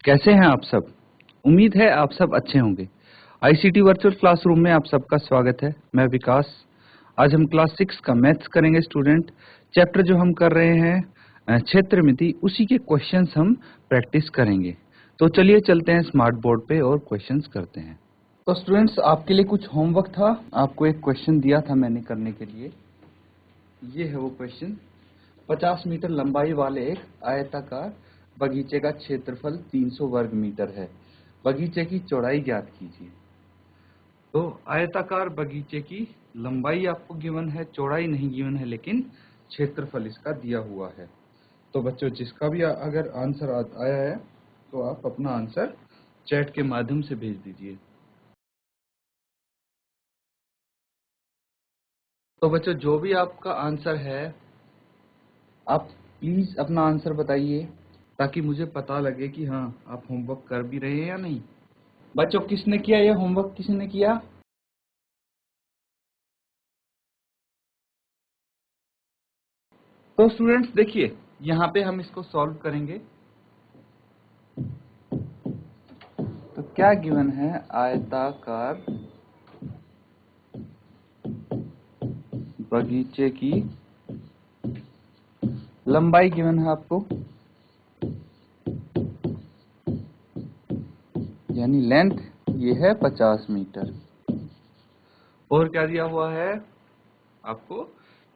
कैसे हैं आप सब? उम्मीद है आप सब अच्छे होंगे। आईसीटी वर्चुअल क्लासरूम में आप सबका स्वागत है। मैं विकास। आज हम क्लास 6 का मैथ्स करेंगे स्टूडेंट। चैप्टर जो हम कर रहे हैं क्षेत्र मिति, उसी के क्वेश्चंस हम प्रैक्टिस करेंगे। तो चलिए चलते हैं स्मार्ट बोर्ड पे और क्वेश्चंस करते हैं। तो स्टूडेंट्स, आपके लिए कुछ होमवर्क था। आपको एक क्वेश्चन दिया था मैंने करने के लिए। ये है वो क्वेश्चन। 50 मीटर लंबाई वाले एक आयताकार बगीचे का क्षेत्रफल 300 वर्ग मीटर है। बगीचे की चौड़ाई ज्ञात कीजिए। तो आयताकार बगीचे की लंबाई आपको गिवन है, चौड़ाई नहीं गिवन है, लेकिन क्षेत्रफल इसका दिया हुआ है। तो बच्चों, जिसका भी अगर आंसर आया है तो आप अपना आंसर चैट के माध्यम से भेज दीजिए। तो बच्चों, जो भी आपका आंसर है आप प्लीज अपना आंसर बताइए, ताकि मुझे पता लगे कि हाँ, आप होमवर्क कर भी रहे हैं या नहीं। बच्चों, किसने किया ये होमवर्क? किसने किया? तो स्टूडेंट्स देखिए, यहाँ पे हम इसको सॉल्व करेंगे। तो क्या गिवन है? आयताकार बगीचे की लंबाई गिवन है आपको, यानी लेंथ ये है 50 मीटर। और क्या दिया हुआ है आपको?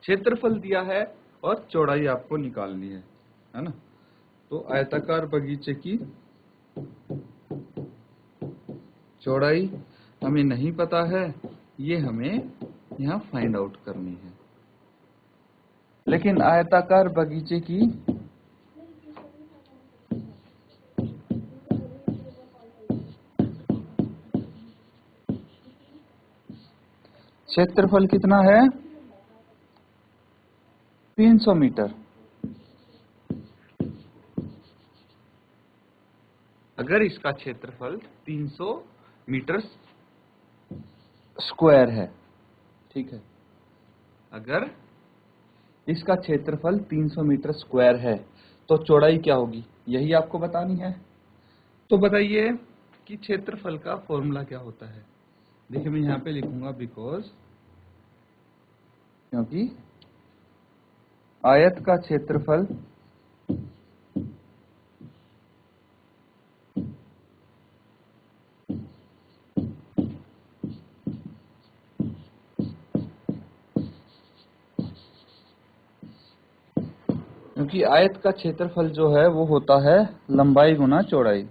क्षेत्रफल दिया है और चौड़ाई आपको निकालनी है ना। तो आयताकार बगीचे की चौड़ाई हमें नहीं पता है, ये हमें यहाँ फाइंड आउट करनी है। लेकिन आयताकार बगीचे की क्षेत्रफल कितना है? 300 मीटर। अगर इसका क्षेत्रफल 300 मीटर स्क्वायर है, ठीक है, अगर इसका क्षेत्रफल 300 मीटर स्क्वायर है तो चौड़ाई क्या होगी, यही आपको बतानी है। तो बताइए कि क्षेत्रफल का फॉर्मूला क्या होता है। देखिए, मैं यहाँ पे लिखूंगा क्योंकि आयत का क्षेत्रफल क्योंकि आयत का क्षेत्रफल जो है वो होता है लंबाई गुना चौड़ाई।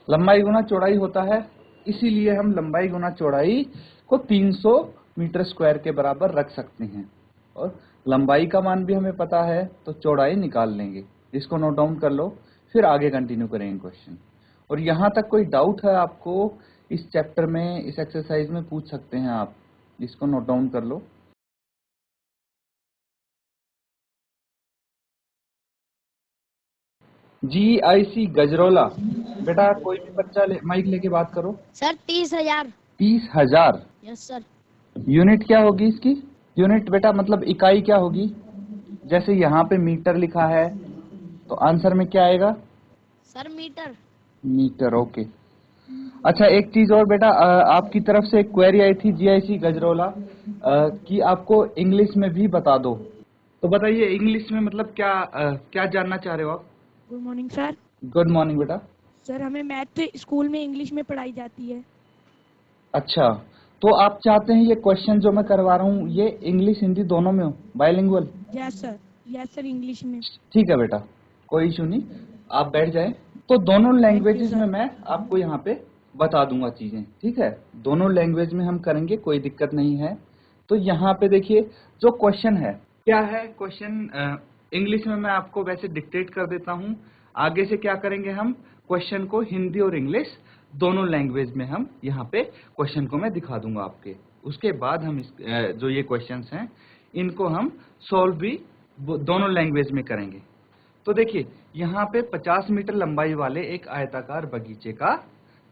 लंबाई गुना चौड़ाई होता है, इसीलिए हम लंबाई गुना चौड़ाई को 300 मीटर स्क्वायर के बराबर रख सकते हैं। और लंबाई का मान भी हमें पता है, तो चौड़ाई निकाल लेंगे। इसको नोट डाउन कर लो, फिर आगे कंटिन्यू करेंगे क्वेश्चन। और यहाँ तक कोई डाउट है आपको इस चैप्टर में, इस एक्सरसाइज में, पूछ सकते हैं आप। इसको नोट डाउन कर लो। GIC गजरौला। बेटा, कोई भी बच्चा माइक लेके बात करो। सर 30,000। 30,000 yes sir. यूनिट क्या होगी इसकी? यूनिट बेटा मतलब इकाई क्या होगी? जैसे यहाँ पे मीटर लिखा है, तो आंसर में क्या आएगा? Sir metre. Metre, okay. अच्छा, एक चीज और बेटा, आपकी तरफ से एक क्वेरी आई थी GIC गजरौला कि आपको इंग्लिश में भी बता दो। तो बताइए इंग्लिश में मतलब क्या जानना चाह रहे हो आप? Good morning sir. Good morning बेटा। सर हमें मैथ स्कूल में इंग्लिश में पढ़ाई जाती है। अच्छा, तो आप चाहते हैं ये क्वेश्चन जो मैं करवा रहा हूँ ये इंग्लिश हिंदी दोनों में हो, बाइलिंगुअल? यस सर इंग्लिश में। ठीक है बेटा, कोई इशू नहीं, आप बैठ जाएं। तो दोनों लैंग्वेजेस सर। में मैं आपको यहाँ पे बता दूंगा चीजें, ठीक है। दोनों लैंग्वेज में हम करेंगे, कोई दिक्कत नहीं है। तो यहाँ पे देखिए जो क्वेश्चन है, क्या है क्वेश्चन? इंग्लिश में मैं आपको वैसे डिक्टेट कर देता हूँ। आगे से क्या करेंगे हम? क्वेश्चन को हिंदी और इंग्लिश दोनों लैंग्वेज में हम यहाँ पे क्वेश्चन को मैं दिखा दूंगा आपके। उसके बाद हम जो ये क्वेश्चंस हैं इनको हम सॉल्व भी दोनों लैंग्वेज में करेंगे। तो देखिए यहाँ पे 50 मीटर लंबाई वाले एक आयताकार बगीचे का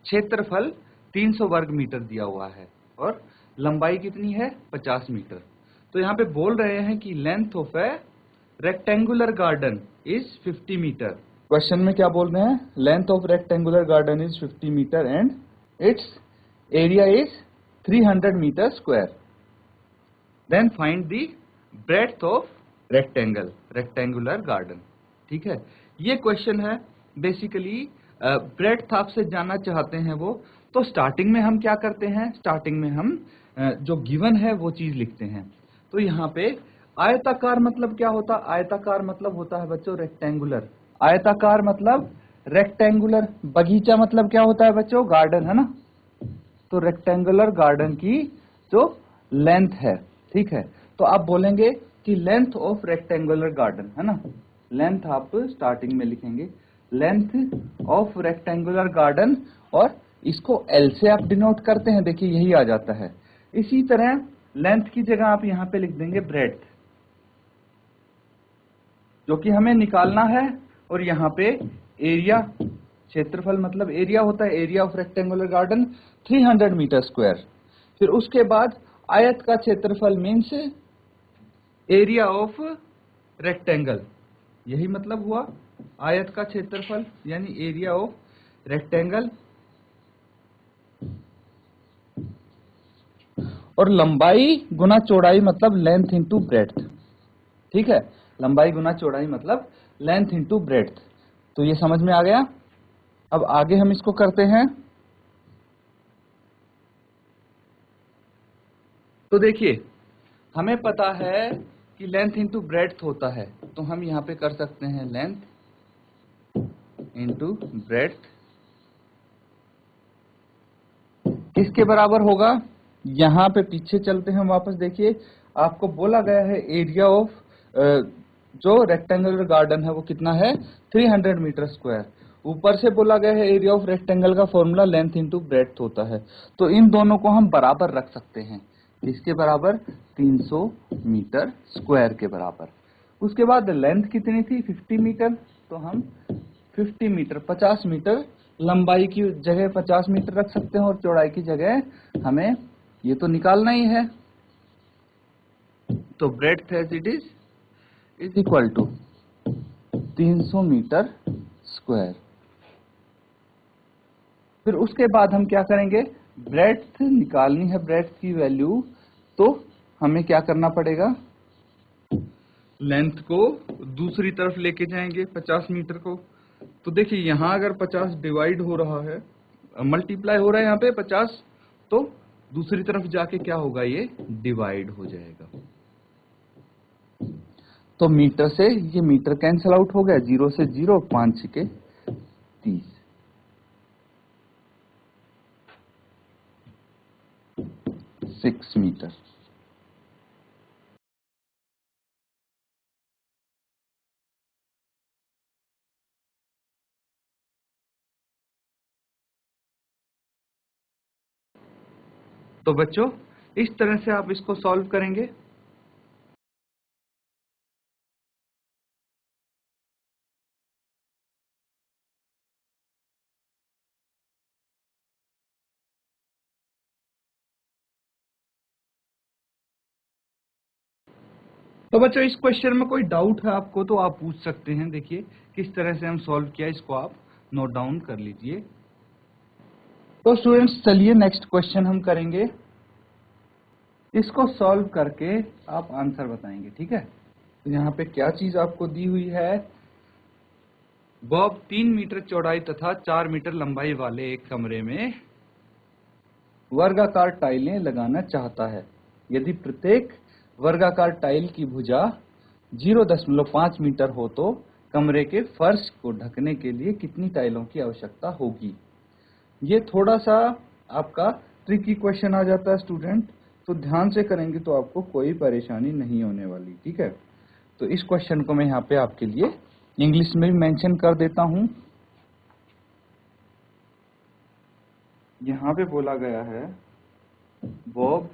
क्षेत्रफल 300 वर्ग मीटर दिया हुआ है और लंबाई कितनी है 50 मीटर। तो यहाँ पे बोल रहे हैं कि length of a rectangular garden is 50 metre. Question में क्या बोल रहे हैं, length of rectangular garden is 50 metre and it's area is 300 metre square. Then find the breadth of rectangular garden. ठीक है, ये क्वेश्चन है बेसिकली ब्रेड्थ आपसे जानना चाहते हैं वो। तो स्टार्टिंग में हम क्या करते हैं, स्टार्टिंग में हम जो गिवन है वो चीज लिखते हैं। तो यहाँ पे आयताकार मतलब क्या होता है, आयताकार मतलब होता है बच्चों रेक्टेंगुलर। आयताकार मतलब रेक्टेंगुलर, बगीचा मतलब क्या होता है बच्चों, गार्डन है ना। तो रेक्टेंगुलर गार्डन की जो लेंथ है, ठीक है, तो आप बोलेंगे कि लेंथ ऑफ रेक्टेंगुलर गार्डन है ना। लेंथ आप स्टार्टिंग में लिखेंगे, लेंथ ऑफ रेक्टेंगुलर गार्डन, और इसको एल से आप डिनोट करते हैं, देखिए यही आ जाता है। इसी तरह लेंथ की जगह आप यहां पे लिख देंगे ब्रेड्थ, जो कि हमें निकालना है। और यहाँ पे एरिया, क्षेत्रफल मतलब एरिया होता है, area of rectangular garden 300 metre square. फिर उसके बाद आयत का क्षेत्रफल मीन्स एरिया ऑफ रेक्टेंगल, यही मतलब हुआ आयत का क्षेत्रफल यानी एरिया ऑफ रेक्टेंगल। और लंबाई गुना चौड़ाई मतलब लेंथ इंटू ब्रेड्थ। ठीक है, लंबाई गुना चौड़ाई मतलब लेंथ इंटू ब्रेड्थ। तो ये समझ में आ गया। अब आगे हम इसको करते हैं। तो देखिए हमें पता है कि लेंथ इंटू ब्रेड्थ होता है, तो हम यहां पे कर सकते हैं लेंथ इंटू ब्रेड्थ किसके बराबर होगा। यहां पे पीछे चलते हैं वापस, देखिए आपको बोला गया है एरिया ऑफ जो रेक्टेंगुलर गार्डन है वो कितना है 300 मीटर स्क्वायर। ऊपर से बोला गया है एरिया ऑफ रेक्टेंगल का फॉर्मूला लेंथ इंटू ब्रेड्थ होता है। तो इन दोनों को हम बराबर रख सकते हैं, इसके बराबर 300 मीटर स्क्वायर के बराबर। उसके बाद लेंथ कितनी थी 50 मीटर, तो हम 50 मीटर 50 मीटर लंबाई की जगह 50 मीटर रख सकते हैं और चौड़ाई की जगह हमें ये तो निकालना ही है। तो breadth as it is equal to 300 metre square. फिर उसके बाद हम क्या करेंगे, ब्रेड्थ निकालनी है, ब्रेड्थ की वैल्यू। तो हमें क्या करना पड़ेगा, लेंथ को दूसरी तरफ लेके जाएंगे 50 मीटर को। तो देखिए यहां अगर 50 डिवाइड हो रहा है, मल्टीप्लाई हो रहा है यहाँ पे 50, तो दूसरी तरफ जाके क्या होगा, ये डिवाइड हो जाएगा। तो मीटर से ये मीटर कैंसिल आउट हो गया, 0 से 0, 5 के 30, 6 मीटर। तो बच्चों इस तरह से आप इसको सॉल्व करेंगे। तो बच्चों इस क्वेश्चन में कोई डाउट है आपको तो आप पूछ सकते हैं। देखिए किस तरह से हम सॉल्व किया, इसको आप नोट डाउन कर लीजिए। तो स्टूडेंट्स चलिए नेक्स्ट क्वेश्चन हम करेंगे, इसको सॉल्व करके आप आंसर बताएंगे, ठीक है। तो यहाँ पे क्या चीज आपको दी हुई है, बॉब 3 मीटर चौड़ाई तथा 4 मीटर लंबाई वाले एक कमरे में वर्गाकार टाइलें लगाना चाहता है। यदि प्रत्येक वर्गाकार टाइल की भुजा 0.5 मीटर हो तो कमरे के फर्श को ढकने के लिए कितनी टाइलों की आवश्यकता होगी। ये थोड़ा सा आपका ट्रिकी क्वेश्चन आ जाता है स्टूडेंट, तो ध्यान से करेंगे तो आपको कोई परेशानी नहीं होने वाली, ठीक है। तो इस क्वेश्चन को मैं यहाँ पे आपके लिए इंग्लिश में भी मेंशन कर देता हूं। यहाँ पे बोला गया है बॉब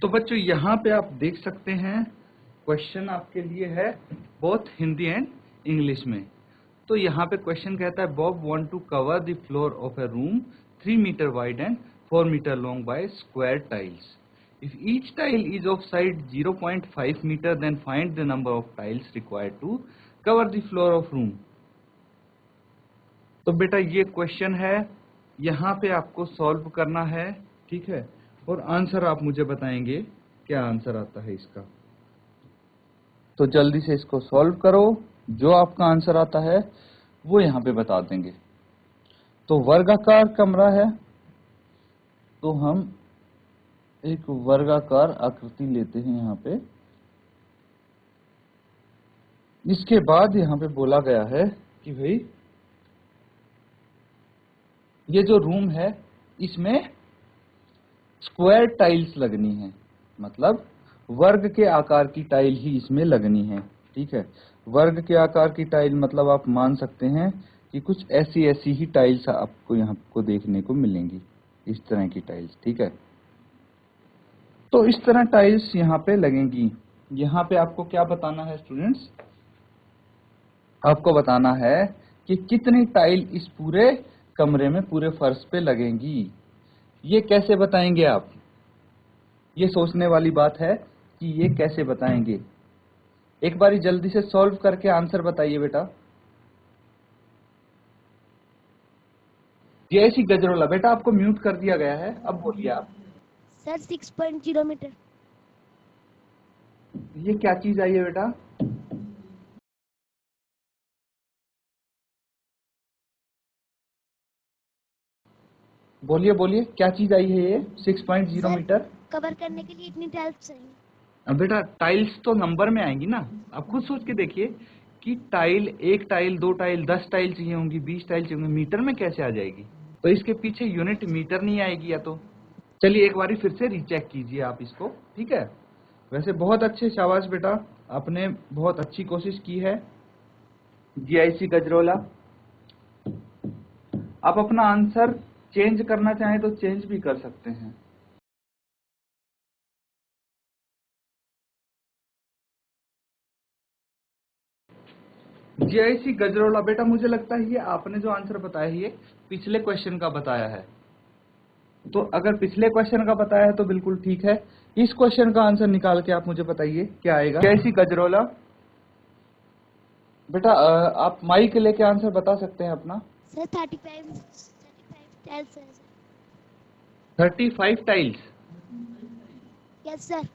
तो बच्चों यहाँ पे आप देख सकते हैं क्वेश्चन आपके लिए है बोथ हिंदी एंड इंग्लिश में। तो यहाँ पे क्वेश्चन कहता है Bob want to cover the floor of a room 3 metre wide and 4 metre long by square tiles. If each tile is of side 0.5 metre then find the number of tiles required to cover the floor of room. तो बेटा ये question है, यहाँ पे आपको solve करना है, ठीक है, और आंसर आप मुझे बताएंगे क्या आंसर आता है इसका। तो जल्दी से इसको सॉल्व करो, जो आपका आंसर आता है वो यहाँ पे बता देंगे। तो वर्गाकार कमरा है, तो हम एक वर्गाकार आकृति लेते हैं यहाँ पे। इसके बाद यहाँ पे बोला गया है कि भाई ये जो रूम है इसमें स्क्वायर टाइल्स लगनी है, मतलब वर्ग के आकार की टाइल ही इसमें लगनी है, ठीक है। वर्ग के आकार की टाइल मतलब आप मान सकते हैं कि कुछ ऐसी ऐसी ही टाइल्स आपको यहाँ को देखने को मिलेंगी, इस तरह की टाइल्स, ठीक है। तो इस तरह टाइल्स यहाँ पे लगेंगी। यहाँ पे आपको क्या बताना है स्टूडेंट्स, आपको बताना है कि कितनी टाइल इस पूरे कमरे में, पूरे फर्श पे लगेंगी। ये कैसे बताएंगे आप, ये सोचने वाली बात है कि ये कैसे बताएंगे। एक बारी जल्दी से सॉल्व करके आंसर बताइए बेटा। जैसी गजरोला, बेटा आपको म्यूट कर दिया गया है, अब बोलिए आप। Sir 6.0 metre. ये क्या चीज आई है बेटा? बोलिए बोलिए क्या चीज आई है ये 6.0 सर मीटर? कवर करने के लिए इतनी टाइल्स चाहिए। अब बेटा टाइल्स तो नंबर में आएंगी ना, आप खुद सोच के देखिए कि टाइल, एक टाइल, दो टाइल, 10 टाइल चाहिए होंगी, 20 टाइल चाहिए होंगी, मीटर में कैसे आ जाएगी? तो इसके पीछे यूनिट मीटर नहीं आएगी या तो। चलिए एक बारी फिर से रीचेक कीजिए आप इसको, ठीक है। वैसे बहुत अच्छे, शाबाश बेटा, आपने बहुत अच्छी कोशिश की है। जीआईसी गजरोला, आप अपना आंसर चेंज करना चाहें तो चेंज भी कर सकते हैं। जीआईसी गजरोला, बेटा मुझे लगता है ये आपने जो आंसर बताया है ये पिछले क्वेश्चन का बताया है। तो अगर पिछले क्वेश्चन का बताया है तो बिल्कुल ठीक है। इस क्वेश्चन का आंसर निकाल के आप मुझे बताइए क्या आएगा। जीआईसी गजरोला, बेटा आप माइक लेके आंसर बता सकते हैं अपना। सर 35 टाइल्स है sir. 35 tiles. Yes sir.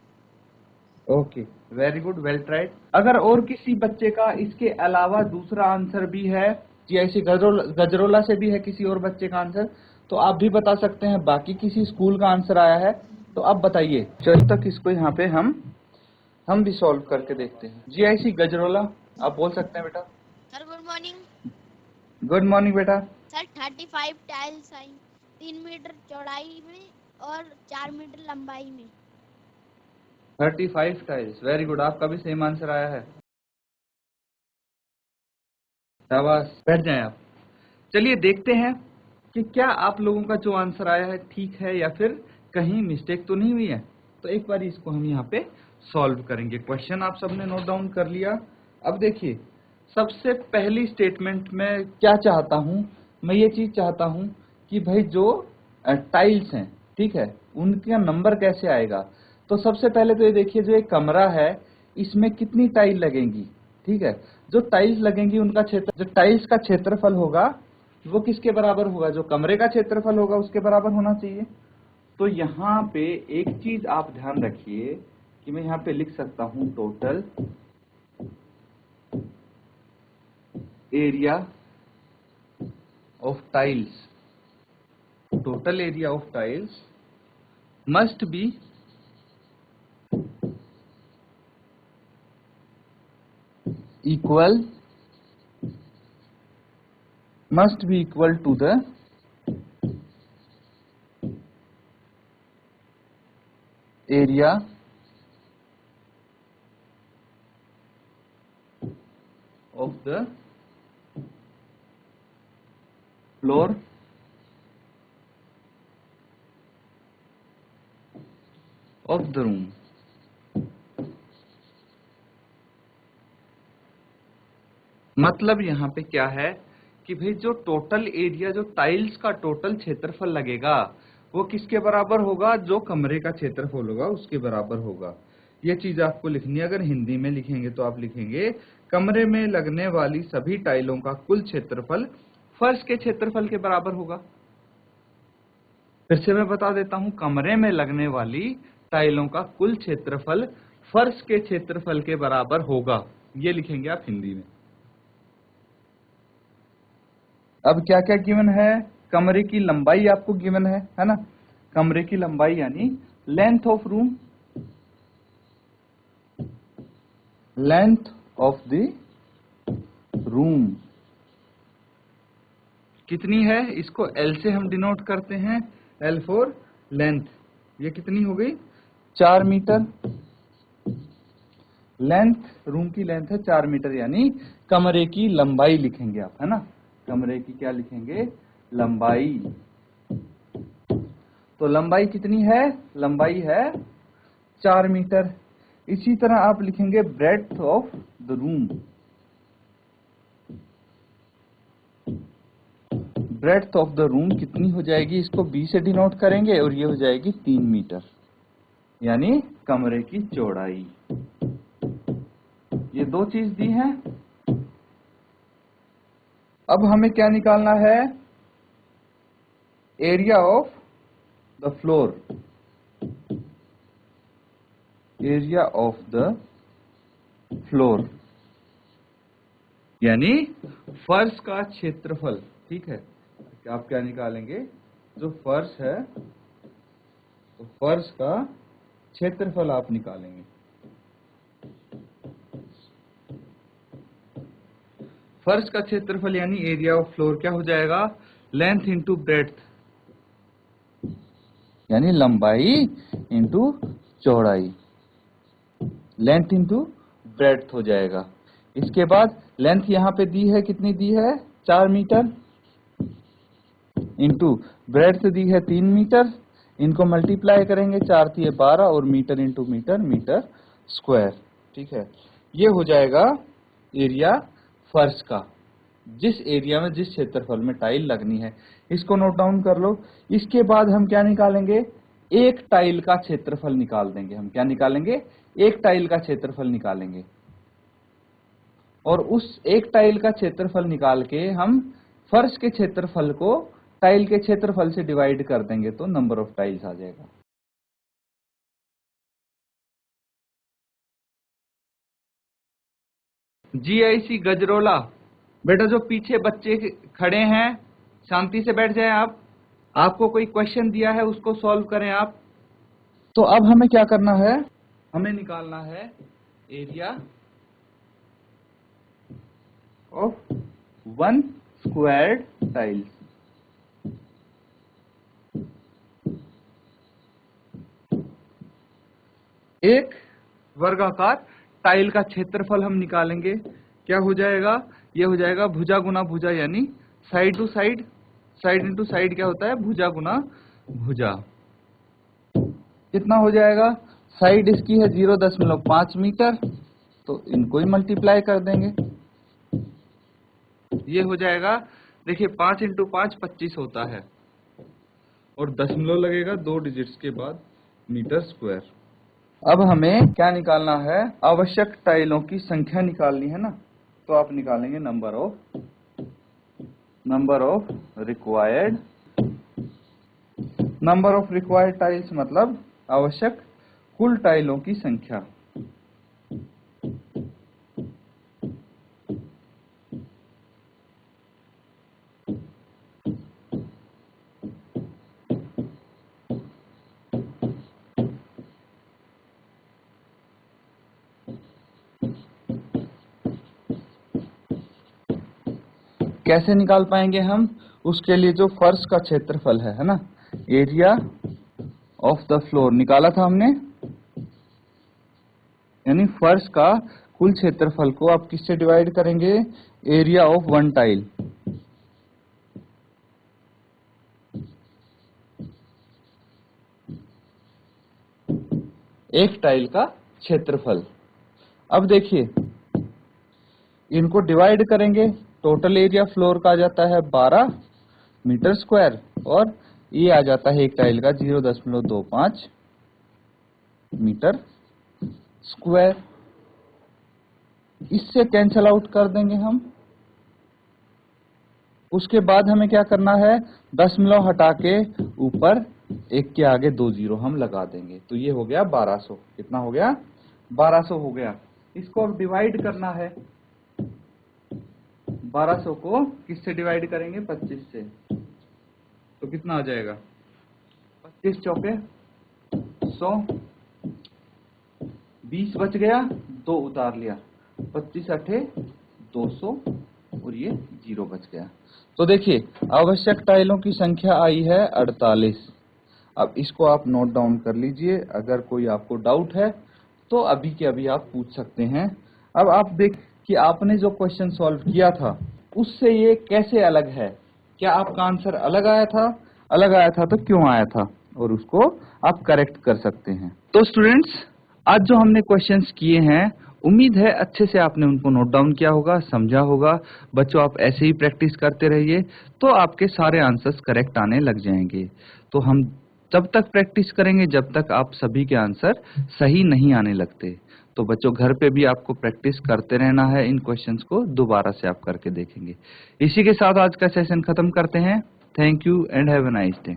Okay, very good, well tried. अगर और किसी बच्चे का इसके अलावा दूसरा आंसर भी है, जीआईसी गजरोला से भी है किसी और बच्चे का आंसर, तो आप भी बता सकते हैं। बाकी किसी स्कूल का आंसर आया है तो आप बताइए। चल तक इसको यहाँ पे हम भी सॉल्व करके देखते हैं। जीआईसी गजरोला, आप बोल सकते हैं बेटा। Sir good morning. Good morning बेटा। सर 35 टाइल्स आई, 3 मीटर चौड़ाई में और 4 मीटर लंबाई में। 35 टाइल्स, वेरी गुड, आपका भी सेम आंसर आया है। शाबाश, बैठ जाएं आप। चलिए देखते हैं कि क्या आप लोगों का जो आंसर आया है ठीक है या फिर कहीं मिस्टेक तो नहीं हुई है। तो एक बार इसको हम यहाँ पे सॉल्व करेंगे। क्वेश्चन आप सबने नोट डाउन कर लिया। अब देखिए, सबसे पहली स्टेटमेंट में क्या चाहता हूँ, मैं ये चीज चाहता हूँ कि भाई जो टाइल्स हैं, ठीक है, उनका नंबर कैसे आएगा। तो सबसे पहले तो ये देखिए, जो एक कमरा है इसमें कितनी टाइल लगेंगी, ठीक है। जो टाइल्स लगेंगी उनका क्षेत्र, जो टाइल्स का क्षेत्रफल होगा वो किसके बराबर होगा, जो कमरे का क्षेत्रफल होगा उसके बराबर होना चाहिए। तो यहाँ पे एक चीज आप ध्यान रखिए कि मैं यहाँ पे लिख सकता हूँ total area of tiles, total area of tiles must be equal to the area of the floor of the room. मतलब यहाँ पे क्या है कि भाई जो टोटल एरिया, जो टाइल्स का टोटल क्षेत्रफल लगेगा वो किसके बराबर होगा, जो कमरे का क्षेत्रफल होगा उसके बराबर होगा। ये चीज आपको लिखनी है। अगर हिंदी में लिखेंगे तो आप लिखेंगे कमरे में लगने वाली सभी टाइलों का कुल क्षेत्रफल फर्श के क्षेत्रफल के बराबर होगा। फिर से मैं बता देता हूं, कमरे में लगने वाली टाइलों का कुल क्षेत्रफल फर्श के क्षेत्रफल के बराबर होगा। ये लिखेंगे आप हिंदी में। अब क्या क्या गिवन है, कमरे की लंबाई आपको गिवन है ना। कमरे की लंबाई यानी length of room, length of the room कितनी है, इसको L से हम डिनोट करते हैं, L फॉर लेंथ। ये कितनी हो गई, 4 मीटर। लेंथ, रूम की लेंथ है 4 मीटर, यानी कमरे की लंबाई लिखेंगे आप, है ना। कमरे की क्या लिखेंगे, लंबाई। तो लंबाई कितनी है, लंबाई है 4 मीटर। इसी तरह आप लिखेंगे breadth of the room. Breadth of the room कितनी हो जाएगी, इसको B से डिनोट करेंगे और ये हो जाएगी 3 मीटर, यानी कमरे की चौड़ाई। ये दो चीज दी हैं। अब हमें क्या निकालना है, area of the floor, area of the floor यानी फर्श का क्षेत्रफल। ठीक है, आप क्या निकालेंगे, जो फर्श है तो फर्श का क्षेत्रफल आप निकालेंगे। फर्श का क्षेत्रफल यानी एरिया ऑफ फ्लोर क्या हो जाएगा, लेंथ इंटू ब्रेड्थ, यानी लंबाई इंटू चौड़ाई, लेंथ इंटू ब्रेड्थ हो जाएगा। इसके बाद लेंथ यहां पे दी है, कितनी दी है, 4 मीटर, इंटू ब्रेड्थ दी है 3 मीटर। इनको मल्टीप्लाई करेंगे, 4 3 12 और metre into metre, metre square. ठीक है, ये हो जाएगा एरिया फर्श का, जिस एरिया में जिस क्षेत्रफल में टाइल लगनी है। इसको नोट डाउन कर लो। इसके बाद हम क्या निकालेंगे, एक टाइल का क्षेत्रफल निकाल देंगे। हम क्या निकालेंगे, एक टाइल का क्षेत्रफल निकालेंगे, और उस एक टाइल का क्षेत्रफल निकाल के हम फर्श के क्षेत्रफल को टाइल के क्षेत्रफल से डिवाइड कर देंगे तो नंबर ऑफ टाइल्स आ जाएगा। GIC गजरोला, बेटा जो पीछे बच्चे खड़े हैं शांति से बैठ जाएं आप। आपको कोई क्वेश्चन दिया है उसको सॉल्व करें आप। तो अब हमें क्या करना है, हमें निकालना है एरिया ऑफ 1 स्क्वायर्ड टाइल्स। एक वर्गाकार टाइल का क्षेत्रफल हम निकालेंगे। क्या हो जाएगा, ये हो जाएगा भुजा गुना भुजा, यानी side to side, side into side क्या होता है, भुजा गुना भुजा। कितना हो जाएगा, साइड इसकी है 0.5 मीटर, तो इनको ही मल्टीप्लाई कर देंगे। ये हो जाएगा, देखिए 5 इंटू 5 25 होता है, और दशमलव लगेगा 2 डिजिट्स के बाद, मीटर स्क्वायर। अब हमें क्या निकालना है, आवश्यक टाइलों की संख्या निकालनी है ना। तो आप निकालेंगे नंबर ऑफ रिक्वायर्ड टाइल्स, मतलब आवश्यक कुल टाइलों की संख्या। कैसे निकाल पाएंगे हम, उसके लिए जो फर्श का क्षेत्रफल है ना, एरिया ऑफ द फ्लोर निकाला था हमने, यानी फर्श का कुल क्षेत्रफल को आप किससे डिवाइड करेंगे, एरिया ऑफ 1 टाइल। एक टाइल का क्षेत्रफल। अब देखिए इनको डिवाइड करेंगे, टोटल एरिया फ्लोर का आ जाता है 12 मीटर स्क्वायर और ये आ जाता है एक टाइल का 0.25 मीटर स्क्वायर। इससे कैंसल आउट कर देंगे हम। उसके बाद हमें क्या करना है, दशमलव हटा के ऊपर एक के आगे 2 जीरो हम लगा देंगे, तो ये हो गया 1200। कितना हो गया, 1200 हो गया। इसको अब डिवाइड करना है, 1200 को किससे डिवाइड करेंगे, 25 से, तो कितना आ जाएगा, 25 चौके 100, 20 बच गया, 2 उतार लिया, 25 अठे 200 और ये 0 बच गया। तो देखिए आवश्यक टाइलों की संख्या आई है 48। अब इसको आप नोट डाउन कर लीजिए, अगर कोई आपको डाउट है तो अभी के अभी आप पूछ सकते हैं। अब आप देख कि आपने जो क्वेश्चन सॉल्व किया था उससे ये कैसे अलग है, क्या आपका आंसर अलग आया था, अलग आया था तो क्यों आया था, और उसको आप करेक्ट कर सकते हैं। तो स्टूडेंट्स आज जो हमने क्वेश्चंस किए हैं उम्मीद है अच्छे से आपने उनको नोट डाउन किया होगा, समझा होगा। बच्चों आप ऐसे ही प्रैक्टिस करते रहिए तो आपके सारे आंसर्स करेक्ट आने लग जाएंगे। तो हम तब तक प्रैक्टिस करेंगे जब तक आप सभी के आंसर सही नहीं आने लगते। तो बच्चों घर पे भी आपको प्रैक्टिस करते रहना है, इन क्वेश्चंस को दोबारा से आप करके देखेंगे। इसी के साथ आज का सेशन खत्म करते हैं। Thank you and have a nice day.